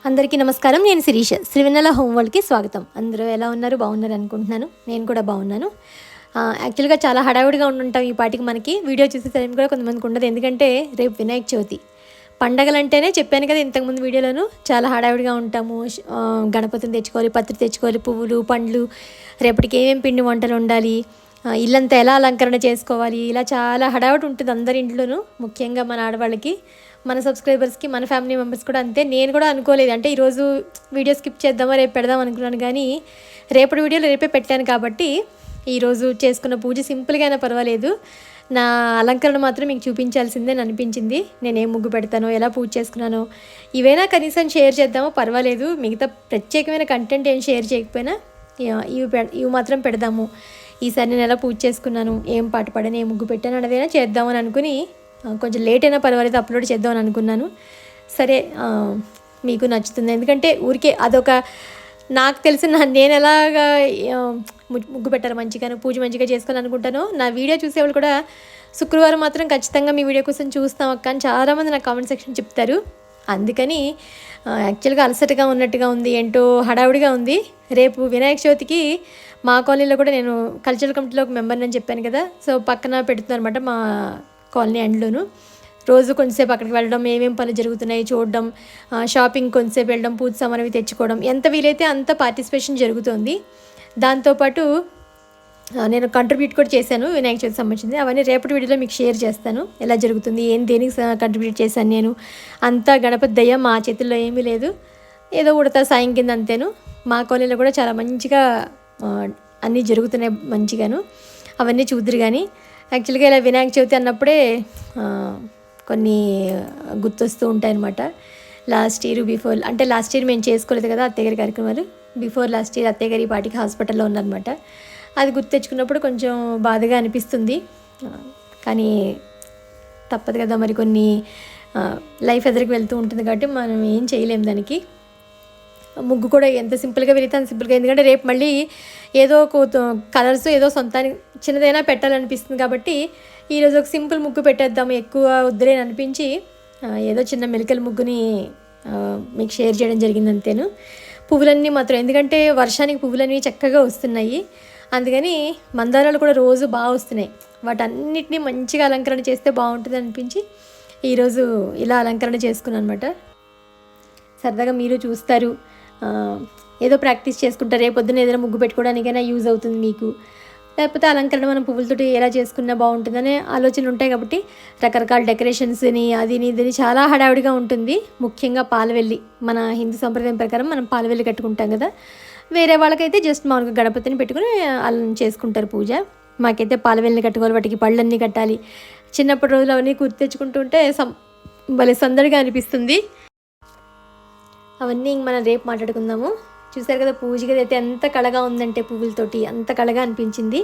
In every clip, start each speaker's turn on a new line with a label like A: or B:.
A: అందరికీ నమస్కారం. నేను శిరీష. శ్రీవెన్నెల హోమ్ వరల్డ్కి స్వాగతం. అందరూ ఎలా ఉన్నారు? బాగున్నారు అనుకుంటున్నాను. నేను కూడా బాగున్నాను. యాక్చువల్గా చాలా హడావుడిగా ఉంటుంటాం ఈ పాటికి. మనకి వీడియో చూసే టైం కూడా కొంతమందికి ఉండదు. ఎందుకంటే రేపు వినాయక చవితి పండగలంటేనే చెప్పాను కదా ఇంతకుముందు వీడియోలోను, చాలా హడావుడిగా ఉంటాము. గణపతిని తెచ్చుకోవాలి, పత్రి తెచ్చుకోవాలి, పువ్వులు, పండ్లు, రేపటికి ఏమేమి పిండి వంటలు ఉండాలి, ఇల్లంతా ఎలా అలంకరణ చేసుకోవాలి, ఇలా చాలా హడావుడి ఉంటుంది అందరి ఇంట్లోనూ. ముఖ్యంగా మన ఆడవాళ్ళకి, మన సబ్స్క్రైబర్స్కి, మన ఫ్యామిలీ మెంబర్స్ కూడా అంతే. నేను కూడా అనుకోలేదు, అంటే ఈరోజు వీడియో స్కిప్ చేద్దామా రేపు పెడదాం అనుకున్నాను, కానీ రేపటి వీడియోలో రేపే పెట్టాను కాబట్టి ఈరోజు చేసుకున్న పూజ సింపుల్గా అయినా పర్వాలేదు, నా అలంకరణ మాత్రం మీకు చూపించాల్సిందే అనిపించింది. నేను ఏం ముగ్గు పెడతానో, ఎలా పూజ చేసుకున్నానో ఇవైనా కనీసం షేర్ చేద్దామో పర్వాలేదు. మిగతా ప్రత్యేకమైన కంటెంట్ ఏం షేర్ చేయకపోయినా ఇవి మాత్రం పెడదాము. ఈసారి నేను ఎలా పూజ చేసుకున్నాను, ఏం పాట పాడాను, ఏం ముగ్గు పెట్టాను అన్నదైనా చేద్దామని అనుకుని కొంచెం లేట్ అయినా పర్వాలేదు అప్లోడ్ చేద్దామని అనుకున్నాను. సరే, మీకు నచ్చుతుంది. ఎందుకంటే ఊరికే అదొక నాకు తెలిసిన నేను ఎలాగా ముగ్గు పెట్టారు మంచిగాను, పూజ మంచిగా చేసుకోవాలి అనుకుంటాను. నా వీడియో చూసేవాళ్ళు కూడా శుక్రవారం మాత్రం ఖచ్చితంగా మీ వీడియో కోసం చూస్తాం అక్క అని చాలామంది నాకు కామెంట్ సెక్షన్ చెప్తారు. అందుకని యాక్చువల్గా అలసటగా ఉన్నట్టుగా ఉంది, ఏంటో హడావుడిగా ఉంది. రేపు వినాయక చవితికి మా కాలనీలో కూడా నేను కల్చరల్ కమిటీలో ఒక మెంబర్ని అని చెప్పాను కదా, సో పక్కన పెడుతున్నాను అనమాట మా కాలనీ ఎండ్లోను. రోజు కొంచెంసేపు అక్కడికి వెళ్ళడం, ఏమేమి పనులు జరుగుతున్నాయి చూడడం, షాపింగ్ కొంచెంసేపు వెళ్ళడం, పూజ సామాన్లు తెచ్చుకోవడం, ఎంత వీలైతే అంత పార్టిసిపేషన్ జరుగుతుంది. దాంతోపాటు నేను కంట్రిబ్యూట్ కూడా చేశాను వినాయక చవితి సంబంధించింది. అవన్నీ రేపటి వీడియోలో మీకు షేర్ చేస్తాను, ఎలా జరుగుతుంది, దేనికి కంట్రిబ్యూట్ చేశాను నేను. అంతా గణపతి దయ్య, మా చేతుల్లో ఏమీ లేదు, ఏదో ఉడతా సాయం కింద అంతేను. మా కాలనీలో కూడా చాలా మంచిగా అన్నీ జరుగుతున్నాయి మంచిగాను, అవన్నీ చూద్దరు. కానీ యాక్చువల్గా ఇలా వినాయక చవితి అన్నప్పుడే కొన్ని గుర్తొస్తూ ఉంటాయన్నమాట. లాస్ట్ ఇయర్ మేము చేసుకోలేదు కదా అత్తయ్య గారి కార్యక్రమాలు. బిఫోర్ లాస్ట్ ఇయర్ అత్తయ్య గారి పాటికి హాస్పిటల్లో ఉన్నారనమాట. అది గుర్తు తెచ్చుకున్నప్పుడు కొంచెం బాధగా అనిపిస్తుంది, కానీ తప్పదు కదా, మరి కొన్ని లైఫ్ ఎదురుకు వెళ్తూ ఉంటుంది కాబట్టి మనం ఏం చేయలేము దానికి. ముగ్గు కూడా ఎంత సింపుల్గా వెళితే అంత సింపుల్గా, ఎందుకంటే రేపు మళ్ళీ ఏదో కలర్స్ ఏదో సొంతానికి చిన్నదైనా పెట్టాలనిపిస్తుంది కాబట్టి ఈరోజు ఒక సింపుల్ ముగ్గు పెట్టేద్దాము, ఎక్కువ వద్దులేని అనిపించి ఏదో చిన్న మెలికల ముగ్గుని మీకు షేర్ చేయడం జరిగింది అంతేను. పువ్వులన్నీ మాత్రం, ఎందుకంటే వర్షానికి పువ్వులన్నీ చక్కగా వస్తున్నాయి, అందుకని మందారాలు కూడా రోజు బాగా వస్తున్నాయి. వాటన్నిటినీ మంచిగా అలంకరణ చేస్తే బాగుంటుంది అనిపించి ఈరోజు ఇలా అలంకరణ చేసుకున్నాను అనమాట. సరదాగా మీరు చూస్తారు, ఏదో ప్రాక్టీస్ చేసుకుంటారు, రేపొద్దున ఏదైనా ముగ్గు పెట్టుకోవడానికైనా యూజ్ అవుతుంది మీకు. లేకపోతే అలంకరణ మనం పువ్వులతోటి ఎలా చేసుకున్నా బాగుంటుందనే ఆలోచనలు ఉంటాయి కాబట్టి రకరకాల డెకరేషన్స్ని అదిని ఇదని చాలా హడావిడిగా ఉంటుంది. ముఖ్యంగా పాలవెల్లి, మన హిందూ సంప్రదాయం ప్రకారం మనం పాలవెల్లి కట్టుకుంటాం కదా. వేరే వాళ్ళకైతే జస్ట్ మామూలుగా గణపతిని పెట్టుకుని అలా చేసుకుంటారు పూజ. మాకైతే పాలవెల్లిని కట్టుకోవాలి, వాటికి పళ్ళన్నీ కట్టాలి. చిన్నప్పటి రోజులు అవన్నీ గుర్తు తెచ్చుకుంటుంటే భలే సందడిగా అనిపిస్తుంది. అవన్నీ మనం రేపు మాట్లాడుకుందాము. చూసారు కదా పూజ గది అయితే ఎంత కళగా ఉందంటే, పువ్వులతోటి అంత కళగా అనిపించింది.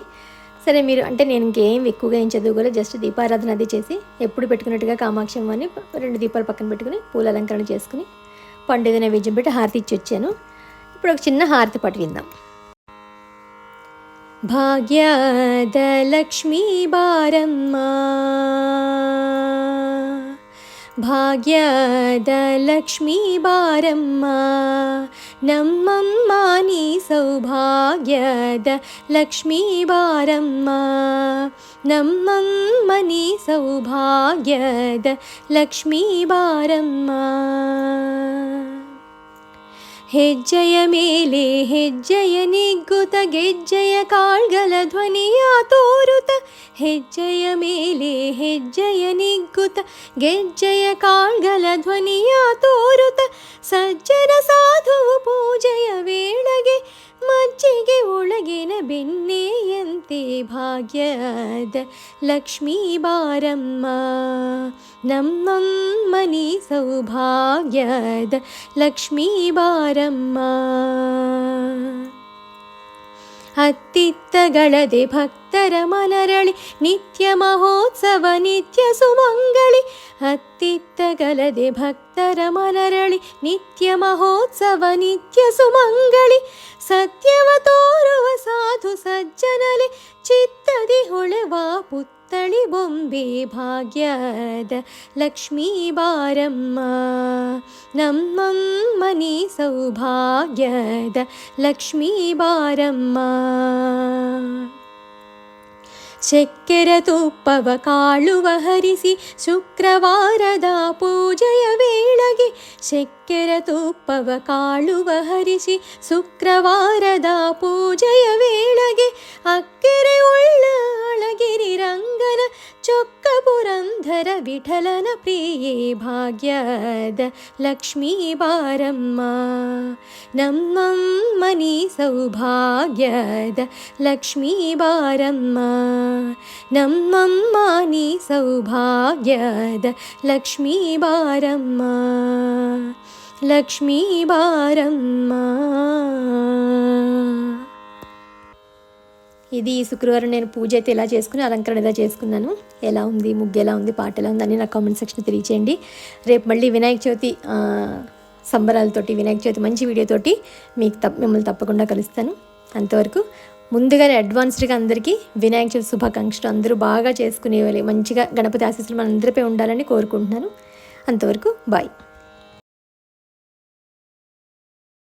A: సరే, మీరు అంటే నేను ఇంకేం ఎక్కువగా ఏం చదువుకోలేదు, జస్ట్ దీపారాధన అది చేసి ఎప్పుడు పెట్టుకున్నట్టుగా కామాక్షి అమ్మని 2 దీపాలు పక్కన పెట్టుకుని పూల అలంకరణ చేసుకుని పండు ఏదైనా నైవేద్యం పెట్టి హారతి ఇచ్చి వచ్చాను. ఇప్పుడు ఒక చిన్న హారతి పాట విందాం. భాగ్యద లక్ష్మీ బారమ్మ, భాగ్యద లక్ష్మీ బారమ్మ, నమ్మమ్మ నీ సౌభాగ్యద లక్ష్మీ బారమ్మ, నమ్మమ్మ నీ సౌభాగ్యద లక్ష్మీ ಬಾರಮ್ಮ. ಹೆಜ್ಜೆಯ ಮೇಲೆ ಹೆಜ್ಜೆಯ ನಿಗ್ಗುತ ಗೆಜ್ಜೆಯ ಕಾಳ್ಗಳ ಧ್ವನಿಯ ತೋರುತ, ಹೆಜ್ಜೆಯ ಮೇಲೆ ಹೆಜ್ಜೆಯ ನಿಗ್ಗುತ ಗೆಜ್ಜೆಯ ಕಾಳ್ಗಳ ಧ್ವನಿಯ ತೋರುತ, ಸಜ್ಜನ ಸಾಧುವು ಪೂಜೆಯ ವೇಳೆಗೆ ಮಜ್ಜಿಗೆ ಒಳಗಿನ ಬೆಣ್ಣೆಯಂತೆ ಭಾಗ್ಯದ ಲಕ್ಷ್ಮೀ ಬಾರಮ್ಮ, ನಮ್ಮಮ್ಮ ನೀ ಸೌಭಾಗ್ಯದ ಲಕ್ಷ್ಮೀ ಬಾರಮ್ಮ. ಅತ್ತಿತ್ತಗಳದೆ ಭಕ್ತರ ಮನರಳಿ ನಿತ್ಯ ಮಹೋತ್ಸವ ನಿತ್ಯ ಸುಮಂಗಳಿ, ಅತ್ತಿತ್ತಗಲದೆ ಭಕ್ತರ ಮನರಳಿ ನಿತ್ಯ ಮಹೋತ್ಸವ ನಿತ್ಯ ಸುಮಂಗಳಿ, ಸತ್ಯವ ತೋರುವ ಸಾಧು ಸಜ್ಜನಲೆ ಚಿತ್ತದಿ ಹೊಳೆವ ಪುತ್ರ ಪುತ್ತಳಿ ಬೊಂಬೆ ಭಾಗ್ಯದ ಲಕ್ಷ್ಮೀ ಬಾರಮ್ಮ ನಮ್ಮಮ್ಮನಿ ಸೌಭಾಗ್ಯದ ಲಕ್ಷ್ಮೀ ಬಾರಮ್ಮ ಚಕ್ಕೆರ ತುಪ್ಪವ ಕಾಳುವ ಹರಿಸಿ ಶುಕ್ರವಾರದ ಪೂಜೆಯ ವೇಳೆಗೆ ಚಕ್ಕೆರ ತುಪ್ಪವ ಕಾಳುವ ಹರಿಸಿ ಶುಕ್ರವಾರದ ಪೂಜೆಯ ವೇಳೆಗೆ ಅಕ್ಕೆರೆ ಉಳ್ಳ ಅಳಗಿರಿ ರಂಗನ ಚೊಕ್ಕ ಪುರಂದರ ವಿಠಲನ ಪ್ರಿಯೇ ಭಾಗ್ಯದ ಲಕ್ಷ್ಮೀ ಬಾರಮ್ಮ ನಮ್ಮಮ್ಮನಿ ಸೌಭಾಗ್ಯದ ಲಕ್ಷ್ಮೀ ಬಾರಮ್ಮ ನಮ್ಮಮ್ಮ ನೀ ಸೌಭಾಗ್ಯದ ಲಕ್ಷ್ಮೀ ಬಾರಮ್ಮ ಲಕ್ಷ್ಮೀ బారమ్మ. ఇది ఈ శుక్రవారం నేను పూజ అయితే ఎలా చేసుకుని అలంకరణ ఎలా చేసుకున్నాను, ఎలా ఉంది, ముగ్గు ఎలా ఉంది, పాట ఎలా ఉంది అని నా కామెంట్ సెక్షన్ తెలియచేయండి. రేపు మళ్ళీ వినాయక చవితి సంబరాలతోటి, వినాయక చవితి మంచి వీడియోతోటి మిమ్మల్ని తప్పకుండా కలుస్తాను. అంతవరకు ముందుగానే అడ్వాన్స్డ్గా అందరికీ వినాయక చవితి శుభాకాంక్షలు. అందరూ బాగా చేసుకునేవాళ్ళు, మంచిగా గణపతి ఆశీస్సులు మన అందరిపై ఉండాలని కోరుకుంటున్నాను. అంతవరకు బాయ్.